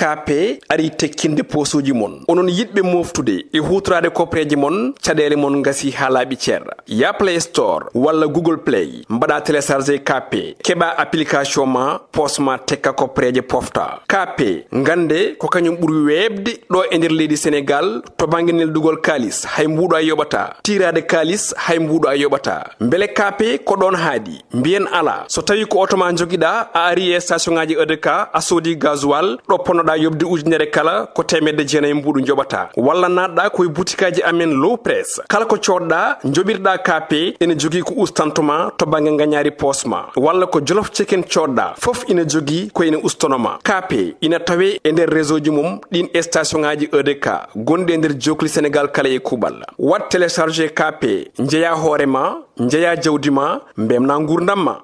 kape ari tekkinde posuji mon onon yidbe moftude e hutrade kopreji mon cadele mon ngasi halabi cerra ya Play Store walla Google Play mbada télécharger kape keba application ma posma tekka kopreje pofta kape ngande ko kanyum buri webde do e nder leydi Sénégal to banginel dugol kalis hay mbudo ay yobata tirade kalis hay mbudo ay yobata mbele kape ko don haadi mbien ala so tawi ko otoma jogida a ari e station ngaji EDK a sodi gasoil do ponoda yobde ujunere kala ko temedde jeena mbudu jobata walla nadda koy butikaji amen low press kala ko codda jobirda kape ene jogi ko ustantuma to bange nganyari posma walla ko jolof chicken codda fof ina jogi ko ina ustonoma kape ina tawe e nder réseau ji mum din station ngaji EDK gonde nder jokli Sénégal kala e kubal wat télécharger kape njeya horema njeya jawdima mbemna ngurdamma.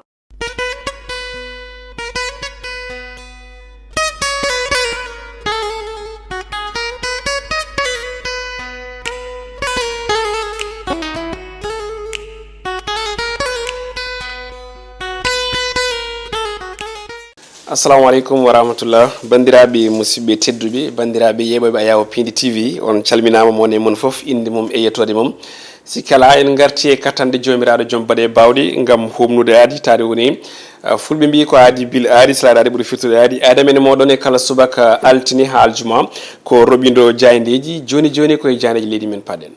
Assalamu alaikum wa rahmatullah bandiraɓe musidɓe tedduɓe bandiraɓe yeɓoɓe Ayaw Pindi TV on calminama mone mon foof inde mum e yettode mum si kala en garti e katande jomiraɗo joom baɗe bawɗe gam humnude aadi tade woni fulɓe mbi ko aadi bil aadi salaɗa aadi ɓuuri firtude aadi adamene moɗon e kala subaka altini ha aljuma ko roɓido jayndeji joni koye jayneji leydi men paɗen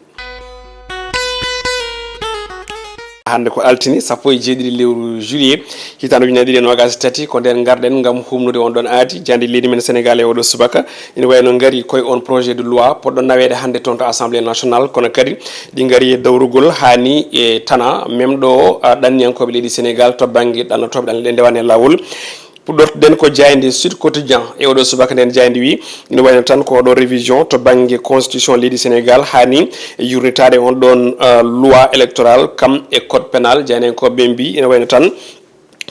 hande ko altini sappo e jeeɗiɗi lewru juillet hitande ujunere ɗiɗi e nogas tati ko nden garɗen gam humnude on ɗon aadi jandi leydi men Sénégal e oɗo subaka ina wayno gaari koye on projet de loi poɗɗo nawede hande toon to assemblée nationale kono kadi ɗi gaari e dawrugol hani e tana même ɗo ɗanniyankoɓe leydi Sénégal to banggue ɗannotoɓe ɗan ɗe ndewane lawol puɗɗortoɗen ko jayde Sud Quotidien e oɗo subaka nden jayde wi ina wayno tan ko oɗo révision to banggue constitution leydi Sénégal hani yurnitade on ɗon loi électorale kam e code pénal jaynen ko ɓe mbi ina wayno tan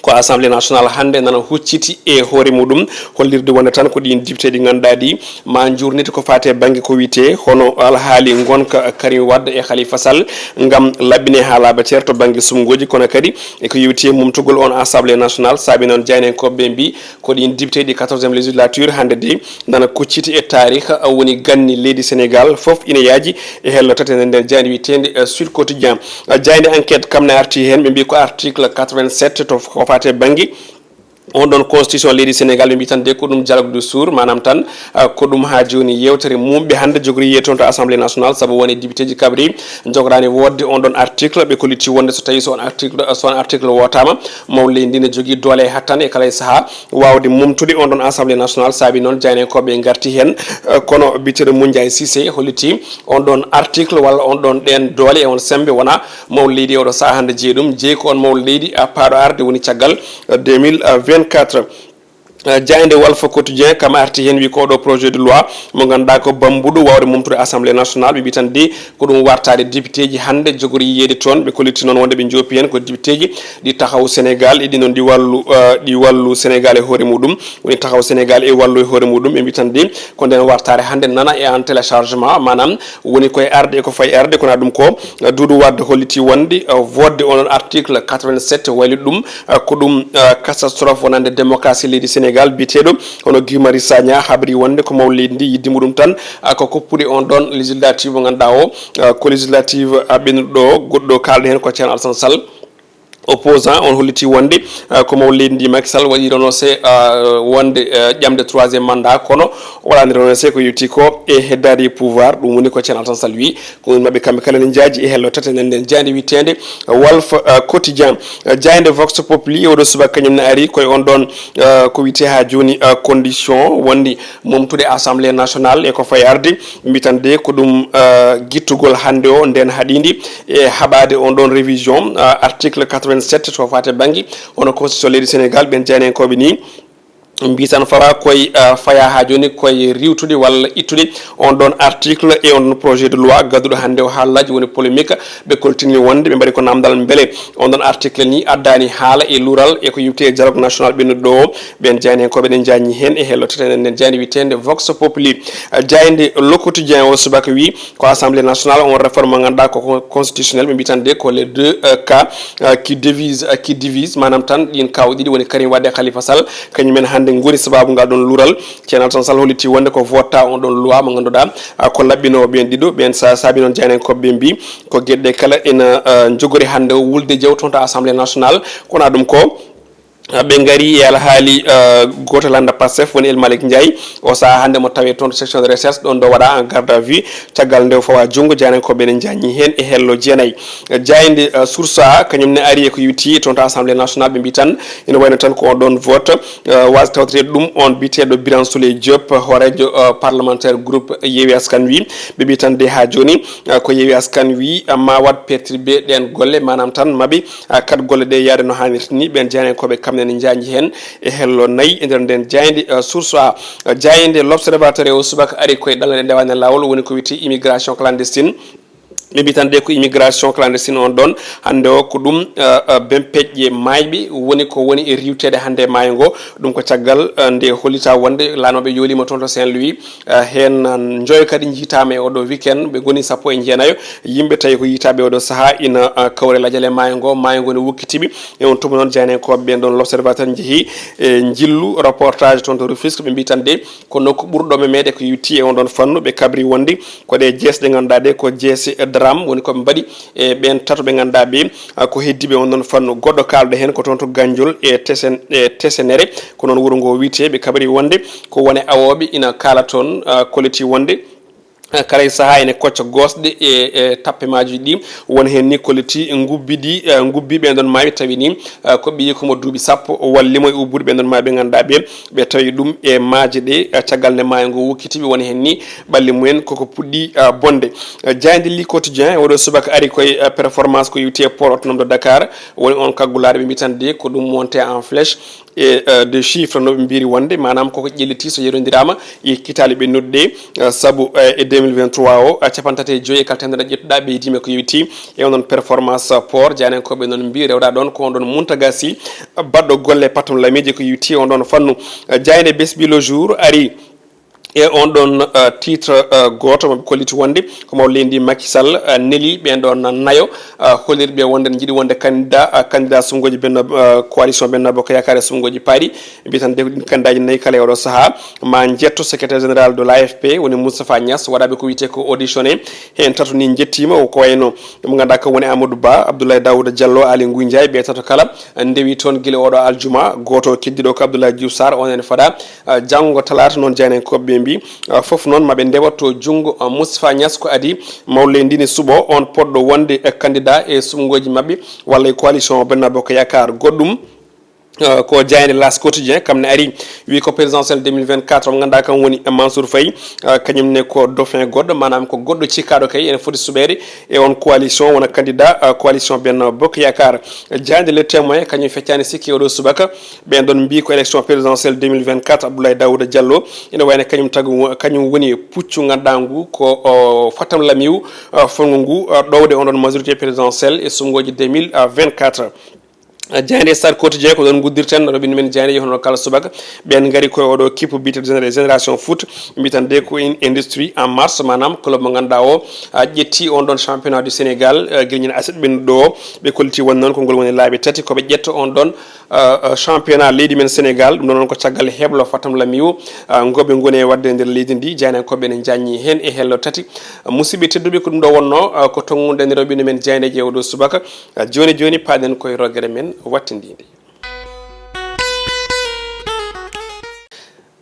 ko assemblée nationale hande nana hucciti e hoore muɗum hollirde wonde tan ko ɗin député ɗi ganduɗa ɗi ma jurniti ko fate banggue ko wiyete hono alhaali gonka Karim Wade e Khalifa Sall gam laɓɓine haalaba ceer to banggue sumgoji kono kadi e ko yewti mumtugol on assemblée nationale saabi noon jaynen koɓe mbi ko ɗin député ɗi 14e législature hande de nana kucciti e tarikh woni ganni leydi Sénégal foof ina yaaji e hello tati nden jayde witende Sud Quotidien jayde enquête kam ne arti hen ɓe mbi ko article 87 to fate banggue on ɗon constitution leydi Sénégal ɓe mbi tan de ko ɗum dialogue du sour manam tan ko ɗum ha joni yewtere mumɓe hande jogori yiye toon to assemblée nationale saabu woni député ji kabri jogorani wodde on ɗon article ɓe kollitti wonde so tawi son article wotama maw leydi ne jogui doole e hattan e kala e saaha wawde mumtude on ɗon assemblée nationale saabi noon jayne koɓe garti hen kono biteɗo Moundiaye Cissé holliti on ɗon article walla on ɗon ɗen doole e on sembe wona maw leydi oɗo saaha hande jeeɗum jeeyi ko on maw leydi paaɗo arde woni caggal 2024 jayde Walf Quotidien kam arti hen wi ko ɗo projet de loi mo ganduɗa ko bambuɗo wawde mumtude assemblée nationale ɓe mbi tan de ko ɗum wartade député ji hande jogori yiyede toon ɓe kollitti noon wonde ɓe joppi hen ko député ji ɗi taxaw Sénégal e ɗi noon ɗi wallu Sénégal e hoore muɗum woni taxaw Sénégal e wallu e hoore muɗum ɓe mbi tan de ko nden wartade hande nana e en téléchargement manam woni koye arde e ko fayi arde kono ɗum ko Doudou Wade holliti wonde vodde onon article 87 wayli ɗum ko ɗum catastrophe wonande démocratie leydi Sénégal biteɗo hono Guy Marius Sagna habri wonde ko maw leydi ndi yiddi muɗum tan ko koppude on ɗon législative mo ganduɗa o ko législative ɓennuɗo goɗɗo kalɗo hen ko Thierno Alassane Sall opposant on holliti wonde ko maw leydi ndi Macky Sall waɗi renoncer wonde ƴamde 3e mandat kono waɗani renoncer ko yewti ko e heddade pouvoir ɗum woni ko Thierno Alassane Sall wi ko woni mabɓe kamɓe kala ne jaaji e hello tati nden jayde witende Walf Quotidien jayde Vox Populi oɗo subaka kañum ne ari koye on ɗon ko wiyete ha joni condition wonde momtude assemblée nationale e ko fayi arde mbitande ko ɗum guittugol hande o nden haɗidi e haɓade on ɗon révision article 87 to fate banggue hono constitution leydi Sénégal ɓen jaynen koɓe ni mbitan fawa koye faya ha joni koye riwtude walla ittude on ɗon article e on ɗon projet de loi gadduɗo hande o haallaji woni polémique ɓe koltini wonde ɓe mbaɗi ko namdal beele on ɗon article ni addani haala e luural e ko yewte e dialogue national ɓennuɗo ɗo o ɓen jayni hen koɓe ɗen jañi hen e hello teten nden jayni witende Vox Populi jayde Le Quotidien o subaka wi ko assemblée nationale on réforme mo ganduɗa ko constitutionnel ɓe mbitan de ko les deux cas qui divise manam tan ɗin kaw ɗiɗi woni Karim Wade e Khalifa Sall kañumen hande hande ngoni sababu ngal don lural ceerno tan sal holiti wonde ko vota on don loi mo ganduda ko labbino ben dido ben sabi non jaanen ko be mbi ko gedde kala ina jogori hande wulde jewtonta assemblée nationale kona dum ko ɓe ngari e alhaali goto landa Pastef woni El Malick Ndiaye o saha hande mo tawe toon section de recherche ɗon ɗo waɗa en garde à vue caggal nde fawa junggo janen ko ɓene jañi hen e hello jeenayyi jayde source a kañum ne ari e ko yuti toon to assemblée nationale ɓe mbi tan ina wayno tan ko on ɗon vote wasa tawtede ɗum on biteɗo Birane Souleye Diop horejo parlementaire groupe Yewwi Askan Wi ɓe mbi tan de ha joni ko Yewwi Askan Wi ma wat perturbé ɗen golle manam tan maɓe kat golle ɗe yaade no hannirta ni ɓen janen koɓe kam ne janji hen e hello nayi e nder nden jayde source a jayde l'observateur e o subaka ari koye ɗallade ndewane lawol woni ko witi immigration clandestine ɓe mbi tan de ko immigration clandestine on ɗon hande o ko ɗum ben peƴƴe mayɓe woni ko woni e riwtede hande maayo ngo ɗum ko caggal nde hollita wonde lanoɓe yoolima toon to Saint Louis hen joyo kadi jiitama e oɗo weekend ɓe goni sappo e jeenayo yimɓe tawi ko yitaɓe oɗo saaha ina kawre ladial maayo ngo ne wukkitiɓe e on tuma noon jani ko ɓen ɗon l'observateur jeehi e jillu reportage toon to Rufisque ɓe mbi tan de ko nokku ɓurɗo me meɗe ko yutti e on ɗon fannu ɓe kabri wonde ko ɗe jeesɗe ganduɗa de ko jeese drame woni koɓe mbaɗi e ɓen tato ɓe ganduɗa ɓe ko heddiɓe on ɗon fannu goɗɗo kalɗo hen ko toon to Gandiol e Tesenere ko noon wuuro ngo wiite ɓe kabri wonde ko wone awoɓe ina kala toon koleti wonde kala e saaha ene kocca gosɗe e tappe maji ɗi won hen ni kolleti gubbi ɓen ɗon maɓe tawi ni ko ɓiyi komo duuɓi sappo wallimo e ubbude ɓen ɗon maɓe ganduɗa ɓe tawi ɗum e maaje ɗe caggal nde maayo ngo wukkitiɓe woni hen ni ɓalli mumen koko puɗɗi bonde jayde li quotidien oɗo subaka ari koye performance ko yewti e port autonome de Dakar woni on kaggulaɗo ɓe mbitande ko ɗum monté en flèche et de chiffre no ɓe mbiri wonde manam koko ƴelliti so yerodirama e kitali ɓe noddude saabu e 2023 o capantati e joyi kala temedere ƴettuɗa ɓeydima ko yewti e onon performance port janen koɓe noon mbi rewɗa ɗon ko on ɗon Mountaga Sy baɗɗo golle patam lamiji ko yewti on ɗon fannu jayde besbi le jour ari e on ɗon titre goto moɓe kolliti wonde ko mawlendi Macky Sall neeli ɓen ɗon nayo hollirɓe wonde ne jiiɗi wonde candidat sumgoji benno coalition Benno Bokk Yakar e sumgoji paaɗi mbi tan de ko ɗin candidat ji nayyi kala e oɗo saaha ma jetto secrétaire général de l'AFP woni Moustapha Niass waɗaɓe ko wiyete ko auditionné hen tato ni jettima ko wayno mo ganduɗa ko woni Amadou Ba Abdoulaye Daouda Diallo Aly Ngouille Ndiaye ɓe tato kala ndewi toon guila oɗo aljuma goto keddiɗo ko Abdoulaye Diouf Sarr on ene faɗa janggo talata noon jaynen koɓe mbi fof noon maɓe ndewatto junggo Moustapha Niass ko adi mawle ndini suɓo on poɗɗo wonde candidat e sumgoji mabɓe walla e coalition Benno Bokk Yakar goɗɗum ko jayde las quotidien kam ne ari wi ko présidentiel 2024 mo ganduɗa kam woni Mansour Faye kañumne ko dauphin goɗɗo manam ko goɗɗo cikkaɗo kay ene foti suɓede e on coalition wona candidat coalition Benno Bokk Yakar jayde le témoin kañum feccani sikki oɗo subaka ɓen ɗon mbi ko élection présidentielle 2024 Abdoulaye Daouda Diallo ene wayno kañum woni puccu ganduɗa ngu ko fatam lamiw fongo ngu ɗowde on ɗon majorité présidentielle e sumgoji 2024 jayde Stade quotidien ko ɗon guddirten ɗo ɓindu men jayde hono kala subaka ɓen gaari koye oɗo kippo biteɗo génération foot mbitan de ko industrie en mars manam club mo ganduɗa o ƴetti on ɗon championnat du Sénégal guilñine aset ɓennuɗo o ɓe kolliti won noon ko ngol woni laabi tati koɓe ƴetta on ɗon championnat leydi men Sénégal ɗum ɗon ko caggal heblo fatam lamiwo goɓe goni e wadde nder leydi ndi jaynen koɓe ne jaññi hen e hello tati musidɓe tedduɓe ko ɗum ɗo wonno ko tongude nder ɓindu men jayneje oɗo subaka joni paaɗen koye rogere men wattindinde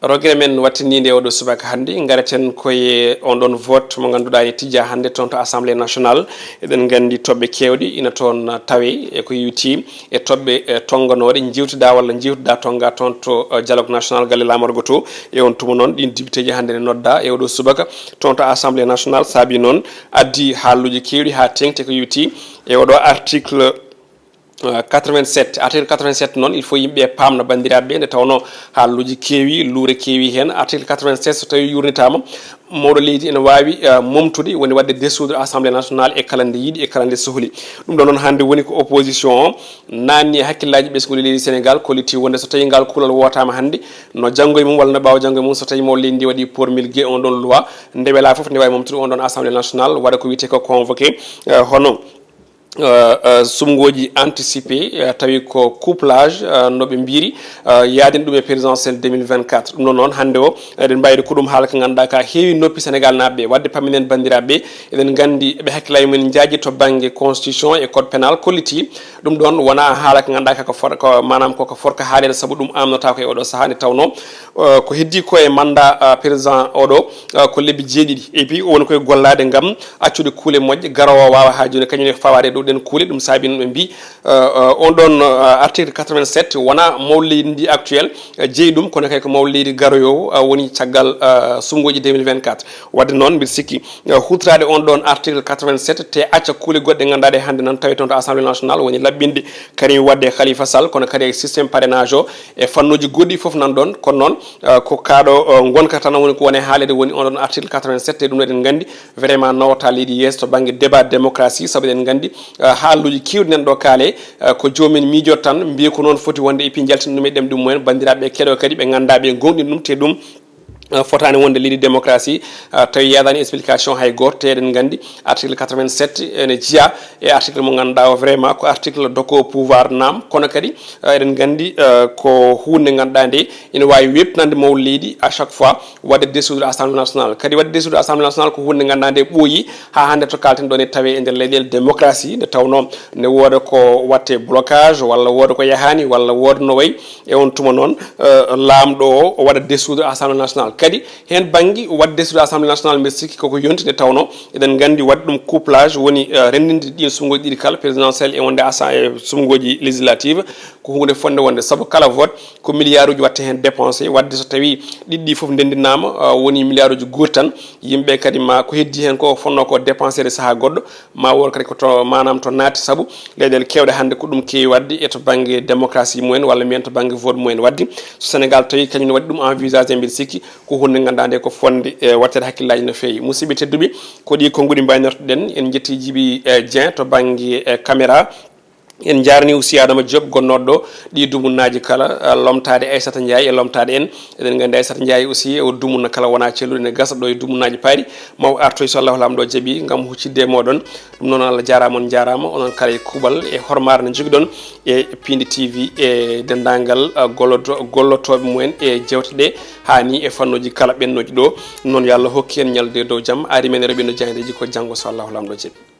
rogere men wattindinde oɗo subaka hannde gareten koye on ɗon vote mo ganduɗa e tijja hannde toon to assemblée nationale eɗen gandi toɓɓe kewɗe ina toon tawe e ko yewti e toɓɓe tonganoɗe jiwtuɗa walla jiwtuɗa tonga toon to dialogue national galle lamorgo to e on tuma noon ɗin député ji hannde ne nodda e oɗo subaka toon to assemblée nationale saabi noon addi haaluji kewɗi ha tengti ko yewti e oɗo article 87 article 87 noon il faut yimɓe pamna bandiraɓe nde tawno haaluji keewi luure keewi hen article 87 so tawi yurnitama mawɗo leydi ene wawi momtude woni wadde dissoudre assemblée nationale e kala nde yiiɗi e kala nde sohli ɗum ɗo noon hannde woni ko opposition o nanni e hakkillaji ɓesgol leydi Sénégal kolliti wonde so tawi ngal kuulal wotama hannde no janggoye mum walla no ɓawa janggoye mum so tawi mawɗo leydi ndi waɗi promulgué on ɗon loi nde weela foof ne wawi momtude on ɗon assemblée nationale waɗa ko wiyete ko convoqué hono sumgoji anticipé tawi ko couplage noɓe mbiri yaadin ɗum e présidentiel 2024 ɗum noon noon hannde o eɗen mbayde ko ɗum haala ko ganduɗa ka heewi noppi sénégal naɓeɓe wadde pamminen bandiraɓeɓe eɗen gandi ɓe hakkillaji mumen jaaji to banggue constitution et code pénal kolliti ɗum ɗon wona haala ko ganduɗa ko manam koko forka haalede saabu ɗum amnota ko e oɗo saaha nde tawno ko heddi ko e mandat président oɗo ko lebbi jeeɗiɗi et puis woni koye gollade gam accude kuule moƴƴe garowo wawa ha joni kañum e fawade ɗo ɗen kuule ɗum saabi ɓe mbi on ɗon article 87 wona mawɗo leydi ndi actuel jeeyi ɗum kono kay ko mawɗo leydi garoyowo woni caggal sumgoji 2024 wadde noon mbiɗa sikki hutorade on ɗon article 87 te acca kuule goɗɗe ganduɗa hannde noon tawi toon to assemblée nationale woni laɓɓinde karim wadde khalifa sall kono kadi e systéme parrainage o e fannuji goɗɗi foof nan ɗon kono noon ko kaɗo gonka tan woni ko woni haalede woni on ɗon article 87 e ɗum eɗen gandi vraiment nawata leydi yeeso to banggue débat démocratie saabu eɗen gandi haaluji kewɗi nan ɗo kaale ko jomumen miijot tan mbiye ko noon foti wonde et puis jaltina ɗum e ɗemɗe mumen bandiraɓe keɗo kadi ɓe gandaɓe gonɗin ɗum te ɗum fotani wonde leydi démocratie tawi yadani explication hay goto te eɗen gandi article 87 ene jiya e article mo ganduɗa o vraiment ko article doko pouvoir nam kono kadi eɗen gandi ko hunde ganduɗa nde ene wawi webtinande mawɗo leydi à chaque fois wadde dissoudre assemblée nationale kadi wadde dissoudre assemblée nationale ko hunde ganduɗa nde ɓooyi ha hande to kalten ɗon e tawe e nder leyɗele démocratie nde tawno ne wooda ko watte blocage walla wooda ko yahani walla wooda no wayi e on tuma noon lamɗo o waɗa dissoudre assemblée nationale kadi hen bangui wadde dissoudre assemblée nationale mbiɗa sikki koko yontide tawno eɗen gandi wadde ɗum couplage woni rendinde ɗin sumgoji ɗiɗi kala présidentiel e wonde sumgoji législative ko hunde fonde wonde saabu kala vote ko milliard uji watte hen dépensé wadde so tawi ɗiɗɗi foof ndendinama woni milliard uji guuri tan yimɓe kadi ma ko heddi hen ko fonno ko dépensé saaha goɗɗo ma won kadi koto manam to naati saabu leyɗele kewɗe hande ko ɗum kewi wadde e to banggue démocratie mumen walla mbiyen to banggue vote mumen wadde so sénégal tawi kañum ne waɗi ɗum envisagé mbiɗa sikki ko hunde ganduɗa nde ko fonde wattede hakkillaji no fewi musidɓe tedduɓe ko ɗi konngudi mbaynortoɗen en jetti Djiby Dieng to banggue caméra en jarni aussi Adama Diop gonnoɗo ɗi dumunnaji kala lomtade Aissata Ndiaye e lomtade en eɗen gandi Aissata Ndiaye aussi o dumunna kala wona cellude ne gasa ɗo e dumunnaji paari maw artoy so Allahu lamɗo jaaɓi gam huccidde e moɗon ɗum noon Allah jarama on jarama onon kala e kuuɓal e hormare no jogui e Pindi TV e dendagal gollotoɓe mumen e jewteɗe hani e fannuji kala ɓennoji ɗo ɗum noon yo Allah hokki en ñalde dow jaam ari men reɓino jahdeji ko janggo so Allahu lamɗo jaaɓi.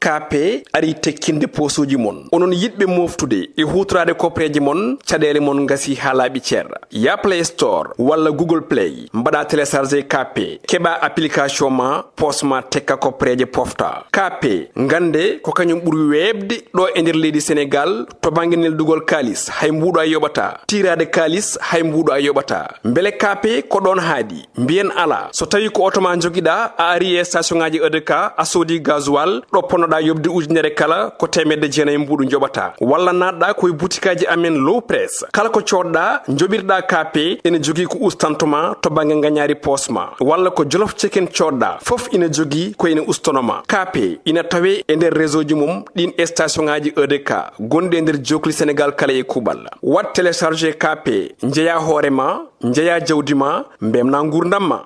KP ari tekkinde posuji mon onon yidɓe moftude e hutorade kopreji mon caɗele mon gasi ha laaɓi ceerra ya Play Store walla Google Play mbaɗa téléchargé KP keɓa application ma posma tekka kopreje pofta KP gande ko kañum ɓuuri webde ɗo e nder leydi Sénégal to banggue neldugol kalis hay mbuɗo a yoɓata tirade kalis hay mbuɗo a yoɓata beele KP ko ɗon haadi mbiyen ala so tawi ko auto ma joguiɗa a ari e station ngaji EDK a soodi gasoil ɗo ponnoɗa yobde ujunere kala ko temedde jeenayyi mbuɗu joɓata walla natɗa koye boutikaji amen low press kala ko coɗɗa joɓirɗa KP ene jogui ko ustantoma to banggue gagnari posma walla ko jolof chicken coɗɗa foof ina jogui ko ina ustonoma KP ina tawe e nder réseau ji mum ɗin station ngaji EDK gonɗi e nder jokli Sénégal kala e kuuɓal wat téléchargé KP jeeya hoorema jeeya jawdi ma mbemna gurdam ma.